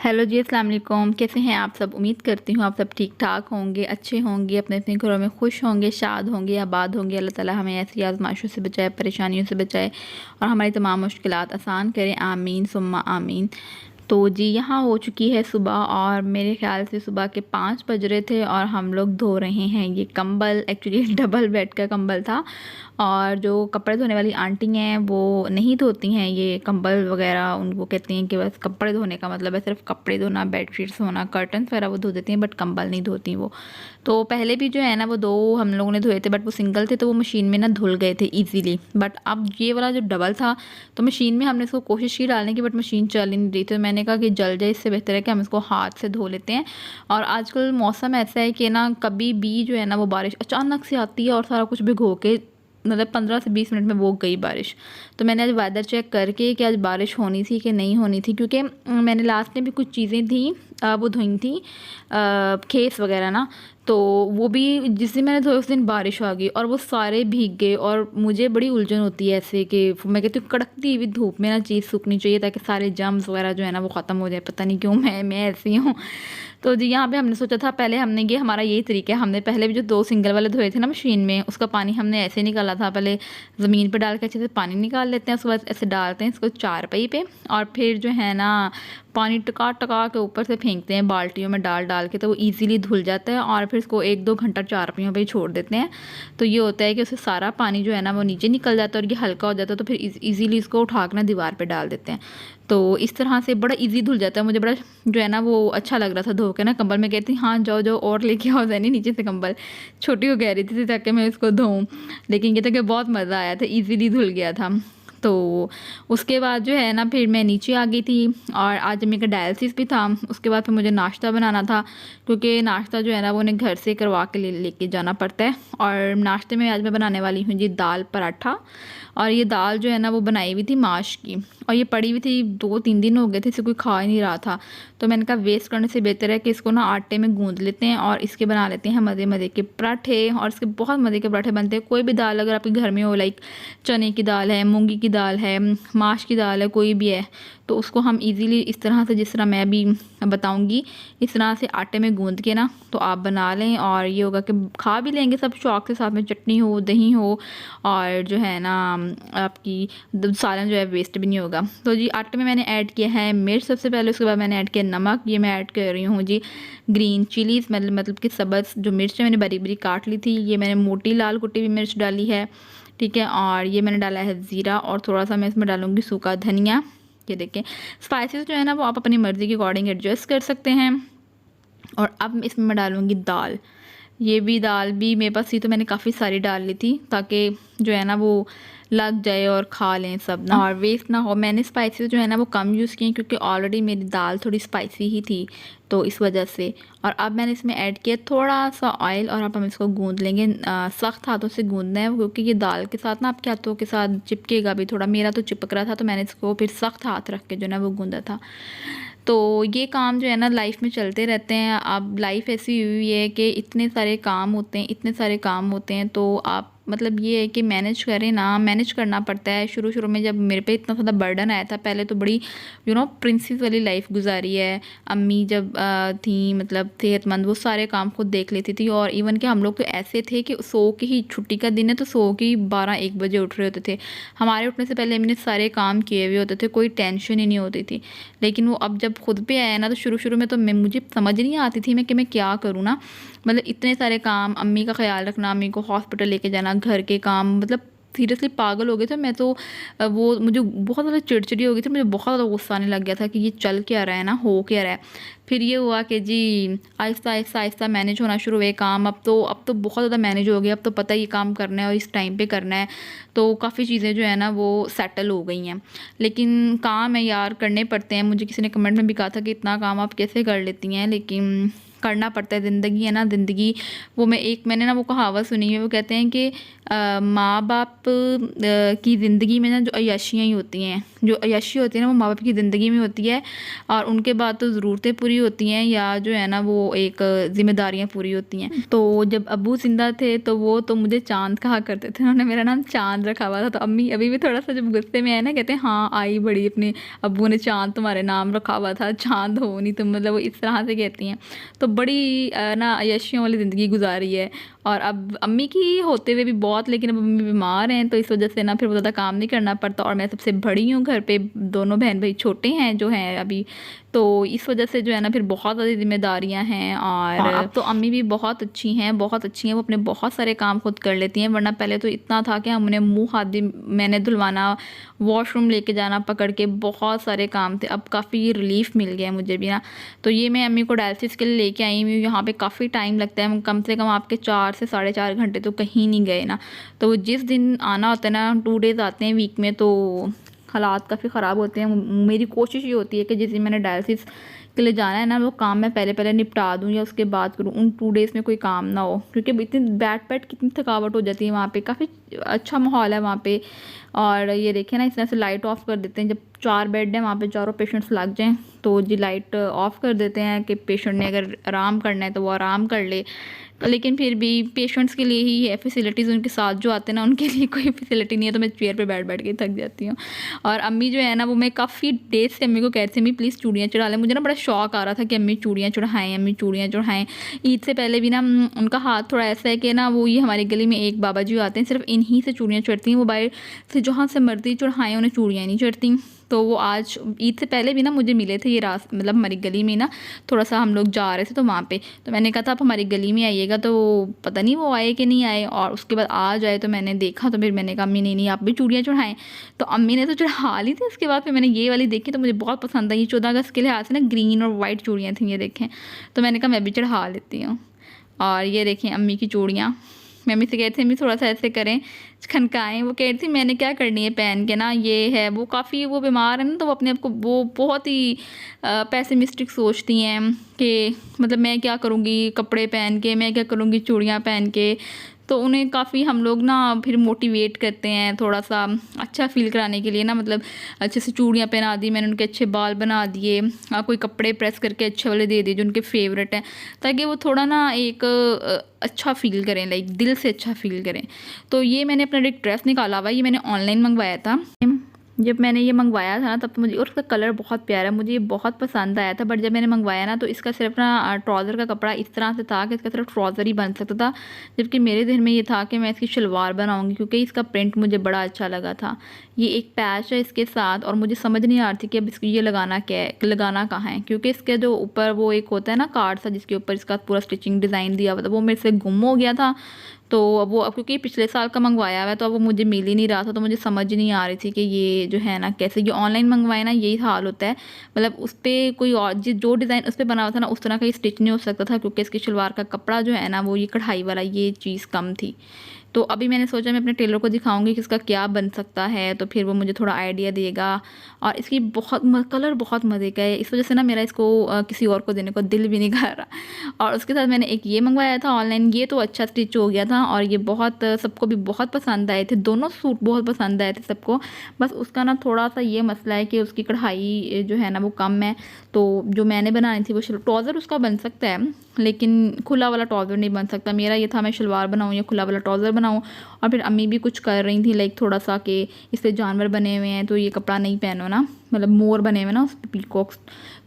Hello जी, अस्सलाम वालेकुम। कैसे हैं आप सब? उम्मीद करती हूँ आप सब ठीक ठाक होंगे, अच्छे होंगे, अपने अपने घरों में खुश होंगे, शाद होंगे, आबाद होंगे। अल्लाह ताला हमें ऐसी आजमाइशों से बचाए, परेशानियों से बचाए और हमारी तमाम मुश्किलात आसान करें। आमीन सुम्मा आमीन। तो जी, यहाँ हो चुकी है सुबह और मेरे ख़्याल से सुबह के 5 बज रहे थे और हम लोग धो रहे हैं ये कंबल। एक्चुअली डबल बेड का कंबल था और जो कपड़े धोने वाली आंटी हैं वो नहीं धोती हैं ये कंबल वगैरह। उनको कहती हैं कि बस कपड़े धोने का मतलब है सिर्फ कपड़े धोना, बेडशीट्स धोना, कर्टन्स वगैरह वो धो देती हैं, बट कंबल नहीं धोती वो। तो पहले भी जो है ना वो 2 हम लोगों ने धोए थे, बट वो सिंगल थे तो वो मशीन में ना धुल गए थे ईज़िली। बट अब ये वाला जो डबल था तो मशीन में हमने इसको कोशिश की डालने की, बट मशीन चल ही नहीं रही। तो मैंने कहा कि जल जाए, इससे बेहतर है कि हम इसको हाथ से धो लेते हैं। और आजकल मौसम ऐसा है कि ना कभी भी जो है ना वो बारिश अचानक से आती है और सारा कुछ भिगो के मतलब 15 से 20 मिनट में वो गई बारिश। तो मैंने आज वेदर चेक करके कि आज बारिश होनी थी कि नहीं होनी थी, क्योंकि मैंने लास्ट में भी कुछ चीज़ें थी वो धोई थी, खेस वगैरह ना। तो वो भी जिस दिन मैंने धोए उस दिन बारिश आ गई और वो सारे भीग गए। और मुझे बड़ी उलझन होती है ऐसे कि मैं कहती हूँ कड़कती हुई धूप में ना चीज़ सूखनी चाहिए ताकि सारे जर्म्स वगैरह जो है ना वो ख़त्म हो जाए। पता नहीं क्यों मैं ऐसी हूँ। तो जी, यहाँ पे हमने सोचा था, पहले हमने ये हमारा यही तरीका है, हमने पहले भी जो 2 सिंगल वाले धोए थे ना मशीन में, उसका पानी हमने ऐसे निकाला था। पहले ज़मीन पे डाल के अच्छे से पानी निकाल लेते हैं, उसके बाद ऐसे डालते हैं इसको चारपाई पे और फिर जो है ना पानी टका टका के ऊपर से फेंकते हैं बाल्टियों में डाल डाल के, तो वो ईज़िली धुल जाता है। और फिर इसको 1-2 घंटा चारपाइयों पे ही छोड़ देते हैं। तो ये होता है कि उससे सारा पानी जो है ना वो नीचे निकल जाता है और ये हल्का हो जाता है। तो फिर ईज़िली इसको उठा के ना दीवार पे डाल देते हैं। तो इस तरह से बड़ा ईज़ी धुल जाता है। मुझे बड़ा जो है ना वो अच्छा लग रहा था धो के ना कंबल। मैं कहती हाँ जाओ जाओ और लेके आओ ज़ैनी नीचे से कंबल। छोटी को कह रही थी ताकि मैं इसको धोऊँ, लेकिन ये था कि बहुत मज़ा आया था, ईज़िली धुल गया था। तो उसके बाद जो है ना फिर मैं नीचे आ गई थी और आज मेरे का डायलिसिस भी था। उसके बाद फिर मुझे नाश्ता बनाना था, क्योंकि नाश्ता जो है ना वो उन्हें घर से करवा के लेके जाना पड़ता है। और नाश्ते में आज मैं बनाने वाली हूँ जी दाल पराठा। और ये दाल जो है ना वो बनाई हुई थी माश की और ये पड़ी हुई थी, 2-3 दिन हो गए थे, इसे कोई खा ही नहीं रहा था। तो मैंने कहा वेस्ट करने से बेहतर है कि इसको ना आटे में गूंद लेते हैं और इसके बना लेते हैं मज़े मज़े के पराठे। और इसके बहुत मज़े के पराठे बनते हैं। कोई भी दाल अगर आपके घर में हो, लाइक चने की दाल है, मूंगी की दाल है, माश की दाल है, कोई भी है, तो उसको हम इजीली इस तरह से, जिस तरह मैं अभी बताऊंगी, इस तरह से आटे में गूंद के ना तो आप बना लें। और ये होगा कि खा भी लेंगे सब शौक से, साथ में चटनी हो, दही हो और जो है ना आपकी सालन जो है वेस्ट भी नहीं होगा। तो जी आटे में मैंने ऐड किया है मिर्च सबसे पहले, उसके बाद मैंने ऐड किया नमक। ये मैं ऐड कर रही हूँ जी ग्रीन चिलीज़, मतलब कि सब्ज़ जो मिर्च है मैंने बारीक बारीक काट ली थी। ये मैंने मोटी लाल कुटी हुई मिर्च डाली है, ठीक है। और ये मैंने डाला है ज़ीरा और थोड़ा सा मैं इसमें डालूँगी सूखा धनिया। ये देखें, स्पाइसेस जो है ना वो आप अपनी मर्ज़ी के अकॉर्डिंग एडजस्ट कर सकते हैं। और अब इसमें मैं डालूँगी दाल। ये भी दाल भी मेरे पास थी तो मैंने काफ़ी सारी डाल ली थी ताकि जो है ना वो लग जाए और खा लें सब ना और वेस्ट ना हो। मैंने स्पाइसेस जो है ना वो कम यूज़ किए क्योंकि ऑलरेडी मेरी दाल थोड़ी स्पाइसी ही थी, तो इस वजह से। और अब मैंने इसमें ऐड किया थोड़ा सा ऑयल और अब हम इसको गूंद लेंगे। सख्त हाथों से गूंदना है क्योंकि ये दाल के साथ ना आपके हाथों के साथ चिपकेगा भी थोड़ा। मेरा तो चिपक रहा था तो मैंने इसको फिर सख्त हाथ रख के जो है ना वो गूंदा था। तो ये काम जो है ना लाइफ में चलते रहते हैं। अब लाइफ ऐसी हुई है कि इतने सारे काम होते हैं, इतने सारे काम होते हैं, तो आप मतलब ये है कि मैनेज करें ना, मैनेज करना पड़ता है। शुरू शुरू में जब मेरे पे इतना ज़्यादा बर्डन आया था, पहले तो बड़ी प्रिंसेस वाली लाइफ गुजारी है। अम्मी जब थी मतलब सेहतमंद, वो सारे काम खुद देख लेती थी। और इवन कि हम लोग तो ऐसे थे कि सो के ही, छुट्टी का दिन है तो सो के ही 12-1 बजे उठ रहे होते थे। हमारे उठने से पहले मैंने सारे काम किए हुए होते थे, कोई टेंशन ही नहीं होती थी। लेकिन वो अब जब खुद पे आया ना तो शुरू शुरू में तो मुझे समझ नहीं आती थी मैं कि मैं क्या करूँ ना। मतलब इतने सारे काम, अम्मी का ख्याल रखना, अम्मी को हॉस्पिटल लेके जाना, घर के काम, मतलब सीरियसली पागल हो गए थे मैं तो। वो मुझे बहुत ज़्यादा चिड़चिड़ी हो गई थी, मुझे बहुत ज़्यादा गुस्सा आने लग गया था कि ये चल क्या रहा है ना, हो क्या रहा है। फिर ये हुआ कि जी आहिस्ता आहिस्ता आहिस्ता मैनेज होना शुरू हुए काम। अब तो बहुत ज़्यादा मैनेज हो गया। अब तो पता है ये काम करना है और इस टाइम पे करना है, तो काफ़ी चीज़ें जो है ना वो सेटल हो गई हैं। लेकिन काम है यार, करने पड़ते हैं। मुझे किसी ने कमेंट में भी कहा था कि इतना काम आप कैसे कर लेती हैं, लेकिन करना पड़ता है। ज़िंदगी है ना, ज़िंदगी वो मैंने ना वो कहावत सुनी है, वो कहते हैं कि माँ बाप की ज़िंदगी में ना जो अय्याशियाँ ही होती हैं, जो अय्याशी होती है ना वो माँ बाप की ज़िंदगी में होती है, और उनके बाद तो ज़रूरतें पूरी होती हैं या जो है ना वो एक ज़िम्मेदारियाँ पूरी होती हैं। तो जब अब्बू ज़िंदा थे तो वो तो मुझे चाँद कहा करते थे, उन्होंने मेरा नाम चाँद रखा हुआ था। तो अम्मी अभी भी थोड़ा सा जब गुस्से में आए ना, कहते हैं हाँ आई बड़ी, अपने अब्बू ने चाँद तुम्हारे नाम रखा हुआ था, चाँद हो नहीं तुम, मतलब वो इस तरह से कहती हैं। तो बड़ी ना अय्याशियों वाली ज़िंदगी गुजारी है। और अब अम्मी की होते हुए भी बहुत, लेकिन अब अम्मी बीमार हैं तो इस वजह से ना फिर वो ज़्यादा काम नहीं करना पड़ता, और मैं सबसे बड़ी हूँ घर पे, दोनों बहन भाई छोटे हैं जो हैं अभी, तो इस वजह से जो है ना फिर बहुत ज़्यादा जिम्मेदारियाँ हैं। और अब तो अम्मी भी बहुत अच्छी हैं, बहुत अच्छी हैं, वो अपने बहुत सारे काम खुद कर लेती हैं, वरना पहले तो इतना था कि हमने मुँह हाथ भी मैंने धुलवाना, वॉशरूम लेके जाना पकड़ के, बहुत सारे काम थे। अब काफ़ी रिलीफ मिल गया है मुझे भी ना। तो ये मैं अम्मी को डायलिसिस के लिए लेके आई हूँ, यहाँ पे काफ़ी टाइम लगता है, कम से कम आपके 4 से 4.5 घंटे तो कहीं नहीं गए ना। तो जिस दिन आना होता है ना, 2 डेज़ आते हैं वीक में, तो हालात काफ़ी ख़राब होते हैं। मेरी कोशिश ये होती है कि जिस दिन मैंने डायलिसिस के लिए जाना है ना, वो काम मैं पहले पहले निपटा दूँ या उसके बाद करूँ, उन 2 डेज़ में कोई काम ना हो, क्योंकि इतनी बैठ कितनी थकावट हो जाती है वहाँ पे। काफ़ी अच्छा माहौल है वहाँ पे। और ये देखिए ना, इस तरह से लाइट ऑफ कर देते हैं, जब 4 बेड हैं वहाँ पे, चारों पेशेंट्स लग जाएँ तो जी लाइट ऑफ कर देते हैं कि पेशेंट ने अगर आराम करना है तो वो आराम कर ले। लेकिन फिर भी पेशेंट्स के लिए ही है फैसिलिटीज़, उनके साथ जो आते हैं ना उनके लिए कोई फैसिलिटी नहीं है, तो मैं चेयर पे बैठ के थक जाती हूँ। और अम्मी जो है ना, वो मैं काफ़ी डेज से अम्मी को कहती थी अम्मी प्लीज़ चूड़ियाँ चढ़ा लें। मुझे ना बड़ा शौक आ रहा था कि अम्मी चूड़ियाँ चढ़ाएँ, अम्मी चूड़ियाँ चढ़ाएँ। ईद से पहले भी ना उनका हाथ थोड़ा ऐसा है कि ना, वो ये हमारी गली में एक बाबा जी आते हैं, सिर्फ इन्हीं से चूड़ियाँ चढ़ती हैं, वो बाहर से जहाँ से मर्जी चढ़ाएँ उन्हें चूड़ियाँ नहीं चढ़ती। तो वो आज ईद से पहले भी ना मुझे मिले थे, ये मतलब हमारी गली में ना थोड़ा सा हम लोग जा रहे थे तो वहाँ पे, तो मैंने कहा था आप हमारी गली में आइएगा, तो पता नहीं वो आए कि नहीं आए। और उसके बाद आज आए तो मैंने देखा, तो फिर मैंने कहा अम्मी नहीं आप भी चूड़ियाँ चढ़ाएं। तो अम्मी ने तो चढ़ा ली थी। उसके बाद फिर मैंने ये वाली देखी तो मुझे बहुत पसंद आई। ये 14 अगस्त के लिहाज से ना ग्रीन और वाइट चूड़ियाँ थी, ये देखें, तो मैंने कहा मैं भी चढ़ा लेती हूँ। और ये देखें अम्मी की चूड़ियाँ, मैं अम्मी से कहती थी अम्मी थोड़ा सा ऐसे करें, खनकाएं। वो कह रही थी मैंने क्या करनी है पहन के ना, ये है वो, काफ़ी वो बीमार है ना, तो वो अपने आप को वो बहुत ही पैसिमिस्टिक सोचती हैं कि मतलब मैं क्या करूँगी कपड़े पहन के, मैं क्या करूँगी चूड़ियाँ पहन के। तो उन्हें काफ़ी हम लोग ना फिर मोटिवेट करते हैं थोड़ा सा अच्छा फ़ील कराने के लिए ना, मतलब अच्छे से चूड़ियाँ पहना दी मैंने, उनके अच्छे बाल बना दिए, कोई कपड़े प्रेस करके अच्छे वाले दे दिए जो उनके फेवरेट हैं, ताकि वो थोड़ा ना एक अच्छा फ़ील करें, लाइक दिल से अच्छा फ़ील करें। तो ये मैंने अपना एक ड्रेस निकाला हुआ, ये मैंने ऑनलाइन मंगवाया था। जब मैंने ये मंगवाया था ना तब तो मुझे, और उसका कलर बहुत प्यारा है, मुझे ये बहुत पसंद आया था। बट जब मैंने मंगवाया ना तो इसका सिर्फ ना ट्राउज़र का कपड़ा इस तरह से था कि इसका सिर्फ ट्राउज़र ही बन सकता था, जबकि मेरे दिल में ये था कि मैं इसकी शलवार बनाऊंगी, क्योंकि इसका प्रिंट मुझे बड़ा अच्छा लगा था। ये एक पैच है इसके साथ, और मुझे समझ नहीं आ रही थी कि अब इसको ये लगाना क्या है, लगाना कहाँ है, क्योंकि इसके जो ऊपर वो एक होता है ना कार्ड सा जिसके ऊपर इसका पूरा स्टिचिंग डिज़ाइन दिया हुआ था, वो मेरे से गुम हो गया था। तो अब वो, अब क्योंकि पिछले साल का मंगवाया हुआ है तो अब वो मुझे मिल ही नहीं रहा था, तो मुझे समझ नहीं आ रही थी कि ये जो है ना कैसे, ये ऑनलाइन मंगवाए ना यही हाल होता है, मतलब उस पर कोई और जो डिज़ाइन उस पर बना हुआ था ना उस तरह का ये स्टिच नहीं हो सकता था, क्योंकि इसकी शलवार का कपड़ा जो है ना वो ये कढ़ाई वाला, ये चीज़ कम थी। तो अभी मैंने सोचा मैं अपने टेलर को दिखाऊंगी कि इसका क्या बन सकता है, तो फिर वो मुझे थोड़ा आइडिया देगा। और इसकी बहुत कलर बहुत मज़े का है, इस वजह से ना मेरा इसको किसी और को देने को दिल भी नहीं कर रहा। और उसके साथ मैंने एक ये मंगवाया था ऑनलाइन, ये तो अच्छा स्टिच हो गया था, और ये बहुत सबको भी बहुत पसंद आए थे, दोनों सूट बहुत पसंद आए थे सबको। बस उसका ना थोड़ा सा ये मसला है कि उसकी कढ़ाई जो है ना वो कम है, तो जो मैंने बनानी थी वो ट्राउज़र उसका बन सकता है, लेकिन खुला वाला ट्राउज़र नहीं बन सकता। मेरा ये था मैं शलवार बनाऊँ या खुला वाला ट्राउज़र बनाऊँ। और फिर अम्मी भी कुछ कर रही थी लाइक थोड़ा सा कि इससे जानवर बने हुए हैं तो ये कपड़ा नहीं पहनो ना, मतलब मोर बने हुए ना उस पर, पीकॉक्स,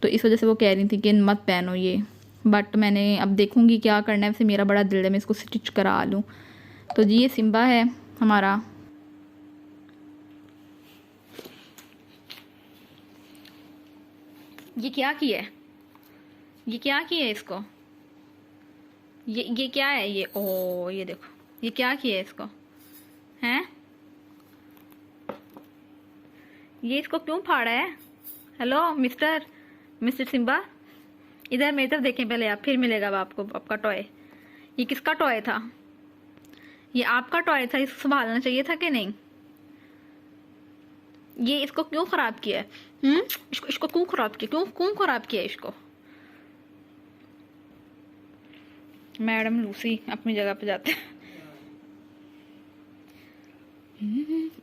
तो इस वजह से वो कह रही थी कि मत पहनो ये। बट मैंने अब देखूँगी क्या करना है, वैसे मेरा बड़ा दिल है मैं इसको स्टिच करा लूँ। तो जी ये सिम्बा है हमारा। ये क्या किया है, ये क्या किया है इसको, ये क्या है, ये ओ ये देखो ये क्या किया है इसको, हैं ये इसको क्यों फाड़ा है। हेलो मिस्टर मिस्टर सिम्बा, इधर मेरी तरफ देखें पहले आप, फिर मिलेगा अब आपको आपका टॉय। ये किसका टॉय था, ये आपका टॉय था, इसको संभालना चाहिए था कि नहीं। ये इसको क्यों खराब किया है, इसको क्यों खराब किया, क्यों क्यों खराब किया इसको। मैडम लूसी अपनी जगह पे जाते हैं।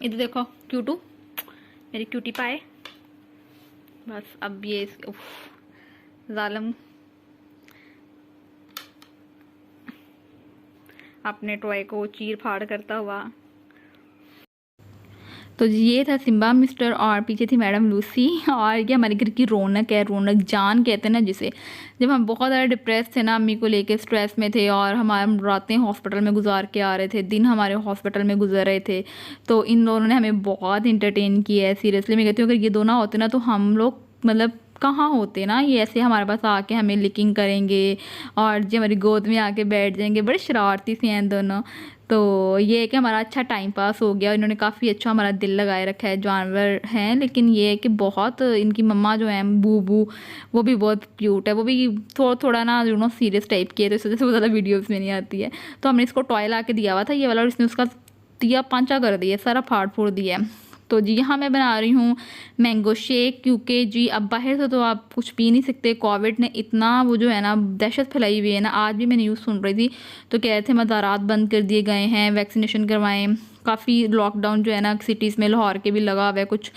इधर देखो क्यूटू, मेरी क्यूटी पाए। बस अब ये जालिम अपने टॉय को चीर फाड़ करता हुआ। तो ये था सिम्बा मिस्टर और पीछे थी मैडम लूसी। और ये हमारे घर की रौनक है, रौनक जान कहते हैं ना जिसे। जब हम बहुत ज़्यादा डिप्रेस थे ना, अम्मी को लेके स्ट्रेस में थे और हम रातें हॉस्पिटल में गुजार के आ रहे थे, दिन हमारे हॉस्पिटल में गुजर रहे थे, तो इन दोनों ने हमें बहुत इंटरटेन किया है। सीरियसली मैं कहती हूँ अगर ये दोनों होते ना तो हम लोग मतलब कहाँ होते ना। ये ऐसे हमारे पास आके हमें लिकिंग करेंगे और जो हमारी गोद में आके बैठ जाएंगे। बड़े शरारती से हैं दोनों। तो ये है कि हमारा अच्छा टाइम पास हो गया। इन्होंने काफ़ी अच्छा हमारा दिल लगाए रखा है। जानवर हैं लेकिन ये है कि बहुत इनकी मम्मा जो है बूबू, वो भी बहुत क्यूट है। वो भी थोड़ा ना सीरियस टाइप की है, तो इस वजह से वो ज़्यादा वीडियोज़ में नहीं आती है। तो हमने इसको टॉय ला के दिया हुआ था ये वाला, और इसने उसका दिया पांचा कर दिया, सारा फाड़ फोड़ दिया। तो जी यहाँ मैं बना रही हूँ मैंगो शेक, क्योंकि जी अब बाहर से तो आप कुछ पी नहीं सकते। कोविड ने इतना वो जो है ना दहशत फैलाई हुई है ना। आज भी मैं न्यूज़ सुन रही थी तो कह रहे थे मज़ारात बंद कर दिए गए हैं, वैक्सीनेशन करवाएं। काफ़ी लॉकडाउन जो है ना सिटीज़ में, लाहौर के भी लगा हुआ है कुछ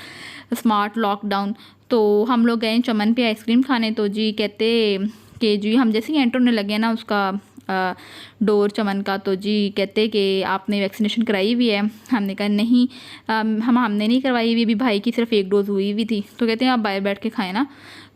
स्मार्ट लॉकडाउन। तो हम लोग गए चमन पे आइसक्रीम खाने। तो जी कहते कि जी हम जैसे ही एंटर होने लगे ना उसका डोर चमन का, तो जी कहते कि आपने वैक्सीनेशन कराई हुई है। हमने कहा नहीं, हमने नहीं करवाई हुई, अभी भाई की सिर्फ 1 डोज हुई हुई थी। तो कहते हैं आप बाहर बैठ के खाएं ना।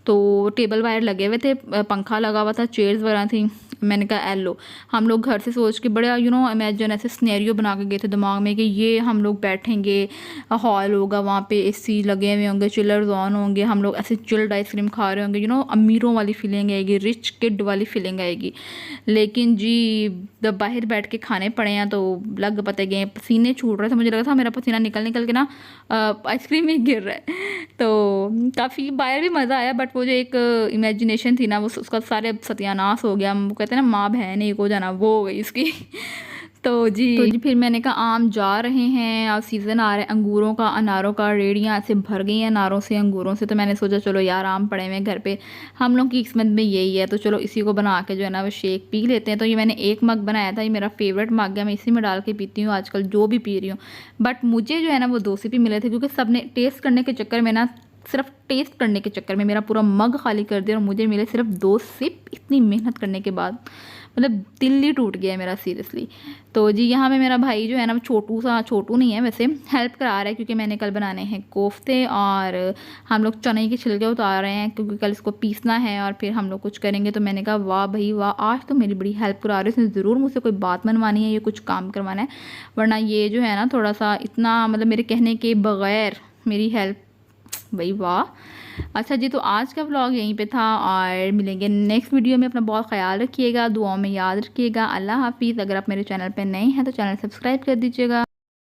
तो टेबल वायर लगे हुए थे, पंखा लगा हुआ था, चेयर्स वगैरह थी। मैंने कहा एलो। हम लोग घर से सोच के बड़ा इमेजिन ऐसे स्नेरियो बना के गए थे दिमाग में कि ये हम लोग बैठेंगे, हॉल होगा, वहाँ पे एसी लगे हुए होंगे, चिलर्स ऑन होंगे, हम लोग ऐसे चिल्ड आइसक्रीम खा रहे होंगे। अमीरों वाली फीलिंग आएगी, रिच किड वाली फीलिंग आएगी। लेकिन जी जब बाहर बैठ के खाने पड़े हैं तो लग पते गए, पसीने छूट रहे थे। मुझे लगा था मेरा पसीना निकल निकल के ना आइसक्रीम ही गिर रहा है। तो काफ़ी बाहर भी मज़ा आया, बट वो जो एक इमेजिनेशन थी ना वो उसका सारे सत्यानाश हो गया। वो कहते हैं ना माँ बहन एक हो जाना, वो हो गई उसकी। तो जी फिर मैंने कहा आम जा रहे हैं और सीज़न आ रहा है अंगूरों का, अनारों का। रेड़ियाँ ऐसे भर गई हैं अनारों से, अंगूरों से। तो मैंने सोचा चलो यार आम पड़े हुए घर पे, हम लोग की किस्मत में यही है, तो चलो इसी को बना के जो है ना वो शेक पी लेते हैं। तो ये मैंने 1 मग बनाया था, ये मेरा फेवरेट मग है, मैं इसी में डाल के पीती हूँ आजकल जो भी पी रही हूँ। बट मुझे जो है ना वो 2 सिप ही मिले थे, क्योंकि सब ने टेस्ट करने के चक्कर में ना, सिर्फ टेस्ट करने के चक्कर में मेरा पूरा मग खाली कर दिया और मुझे मिले सिर्फ 2 सिप। इतनी मेहनत करने के बाद मतलब दिल ही टूट गया है मेरा सीरियसली। तो जी यहाँ पे मेरा भाई जो है ना छोटू नहीं है वैसे, हेल्प करा रहा है, क्योंकि मैंने कल बनाने हैं कोफ्ते और हम लोग चने के छिलके उतार रहे हैं, क्योंकि कल इसको पीसना है और फिर हम लोग कुछ करेंगे। तो मैंने कहा वाह भाई वाह, आज तो मेरी बड़ी हेल्प करा रही है, इसने ज़रूर मुझसे कोई बात मनवानी है या कुछ काम करवाना है, वरना ये जो है ना थोड़ा सा इतना मतलब मेरे कहने के बगैर मेरी हेल्प, भाई वाह। अच्छा जी, तो आज का व्लॉग यहीं पे था और मिलेंगे नेक्स्ट वीडियो में। अपना बहुत ख्याल रखिएगा, दुआओं में याद रखिएगा। अल्लाह हाफिज़। अगर आप मेरे चैनल पे नए हैं तो चैनल सब्सक्राइब कर दीजिएगा।